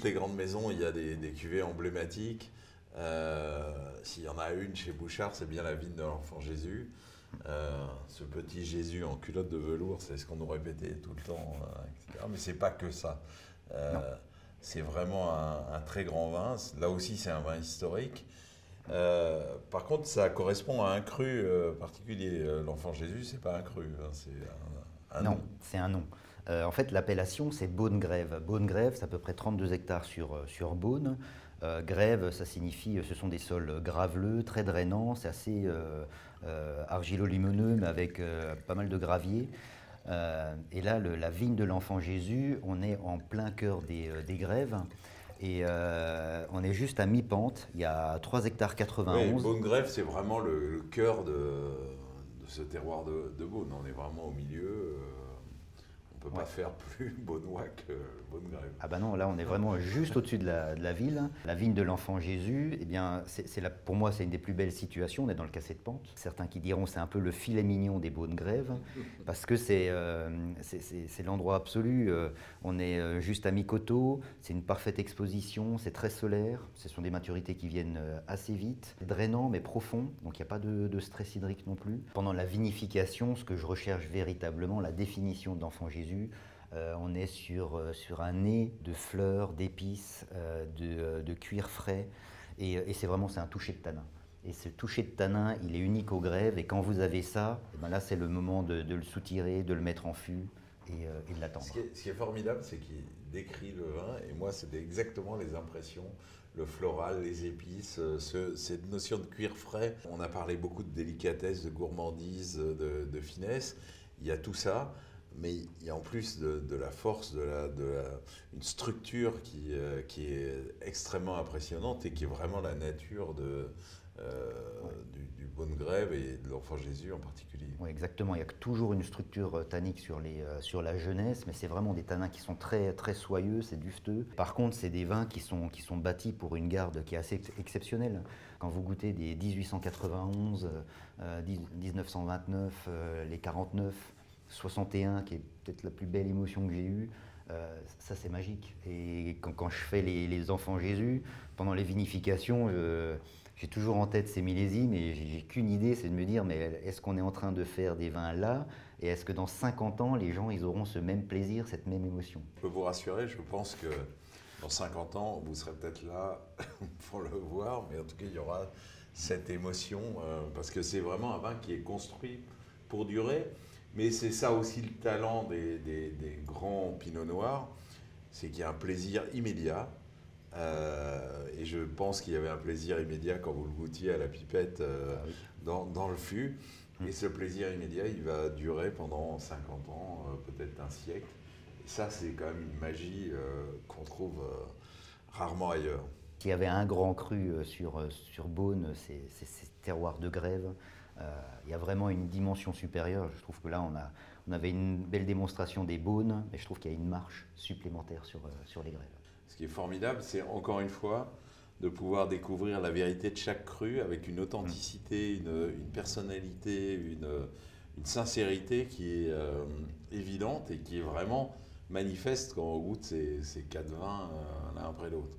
toutes les grandes maisons, il y a des cuvées emblématiques. S'il y en a une chez Bouchard, c'est bien la vigne de l'Enfant Jésus. Ce petit Jésus en culotte de velours, c'est ce qu'on nous répétait tout le temps, etc. Mais c'est pas que ça. C'est vraiment un très grand vin. Là aussi, c'est un vin historique. Par contre, ça correspond à un cru particulier. L'Enfant Jésus, c'est pas un cru, hein, c'est un Non, nom. c'est un nom. En fait, l'appellation, c'est Beaune-Grève. Beaune-Grève, c'est à peu près 32 hectares sur Beaune. Grève, ça signifie, ce sont des sols graveleux, très drainants, c'est assez argilo-limoneux, mais avec pas mal de gravier. Et là, la vigne de l'Enfant Jésus, on est en plein cœur des grèves. Et on est juste à mi-pente, il y a 3 hectares Oui, 91. Beaune-Grève, c'est vraiment le cœur de ce terroir de Beaune. On est vraiment au milieu. On ne peut pas Ouais. faire plus beaunois que Beaune-Grève. Ah bah non, là on est vraiment juste au-dessus de la ville. La vigne de l'Enfant Jésus, eh bien, pour moi c'est une des plus belles situations, on est dans le cassé de pente. Certains qui diront c'est un peu le filet mignon des Beaune-Grève, parce que c'est l'endroit absolu. On est juste à mi-coteau, c'est une parfaite exposition, c'est très solaire, ce sont des maturités qui viennent assez vite, drainant mais profond, donc il n'y a pas de stress hydrique non plus. Pendant la vinification, ce que je recherche véritablement, la définition de l'Enfant Jésus, on est sur un nez de fleurs, d'épices, de cuir frais, et c'est un toucher de tanin. Et ce toucher de tanin, il est unique aux grèves, et quand vous avez ça, et ben là c'est le moment de le soutirer, de le mettre en fût et de l'attendre. Ce qui est formidable, c'est qu'il décrit le vin, et moi, c'était exactement les impressions, le floral, les épices, cette notion de cuir frais. On a parlé beaucoup de délicatesse, de gourmandise, de finesse. Il y a tout ça, mais il y a en plus de la force, une structure qui est extrêmement impressionnante et qui est vraiment la nature du Beaune-Grève et de l'Enfant Jésus en particulier. Oui, exactement. Il y a toujours une structure tannique sur la jeunesse, mais c'est vraiment des tanins qui sont très, très soyeux, c'est dufteux. Par contre, c'est des vins qui sont bâtis pour une garde qui est assez exceptionnelle. Quand vous goûtez des 1891, 1929, les 49, 61, qui est peut-être la plus belle émotion que j'ai eue, ça c'est magique. Et quand je fais les Enfants Jésus, pendant les vinifications, j'ai toujours en tête ces millésimes et j'ai qu'une idée, c'est de me dire, mais est-ce qu'on est en train de faire des vins là? Et est-ce que dans 50 ans, les gens ils auront ce même plaisir, cette même émotion? Je peux vous rassurer, je pense que dans 50 ans, vous serez peut-être là pour le voir, mais en tout cas, il y aura cette émotion, parce que c'est vraiment un vin qui est construit pour durer. Mais c'est ça aussi le talent des grands pinots noirs, c'est qu'il y a un plaisir immédiat. Et je pense qu'il y avait un plaisir immédiat quand vous le goûtiez à la pipette Ah oui. dans le fût. Et ce plaisir immédiat, il va durer pendant 50 ans, peut-être un siècle. Et ça, c'est quand même une magie qu'on trouve rarement ailleurs. S'il y avait un grand cru sur Beaune, c'est ces terroirs de grève. Il y a vraiment une dimension supérieure. Je trouve que là, on avait une belle démonstration des Beaunes, mais je trouve qu'il y a une marche supplémentaire sur les grèves. Ce qui est formidable, c'est encore une fois de pouvoir découvrir la vérité de chaque cru avec une authenticité, une personnalité, une sincérité qui est évidente et qui est vraiment manifeste quand on goûte ces quatre vins l'un après l'autre.